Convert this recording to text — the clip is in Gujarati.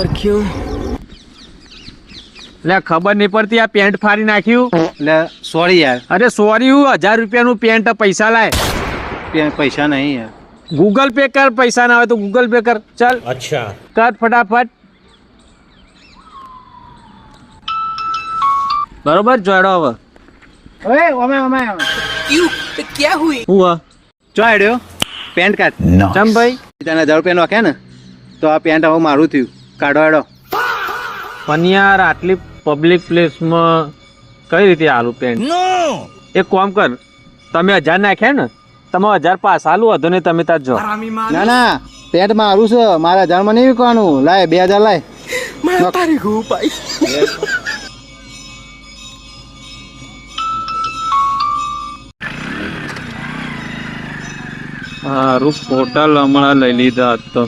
आखिर क्यों? લે ખબર નહીં પડતી આ પેન્ટ ફાડી નાખ્યું. એટલે સોરી યાર, અરે સોરી હું 1000 રૂપિયાનું પેન્ટ પૈસા લાય. પૈસા નહીં યાર. ગૂગલ પે કર, પૈસા ના હોય તો ગૂગલ પે કર. ચાલ अच्छा કર ફટાફટ. બરોબર જોડો હવે. ઓય ઓમે ઓમે क्यों? तो क्या हुई? હું ચો આડ્યો પેન્ટ કાઢ. ચમ ભાઈ તને 1000 રૂપિયા નાખ્યા ને તો આ પેન્ટ હવે મારું થયું. કાઢો આડો. પણ યાર આટલી પબ્લિક પ્લેસમાં કઈ રીતે આલુ પેન્ટ? એક કામ કર, તમે 1000 નાખ્યા ને, તમે 1000 પાસ આલુ વધુ નહીં, તમે તાર જો. ના ના, પેન્ટ મારું છે, મારા 1000 માં નહીં વિકવાનું. લાય 2000 લાય. मैं तारी हूँ भाई. હારું હોટલ હમણાં લઈ લીધા તો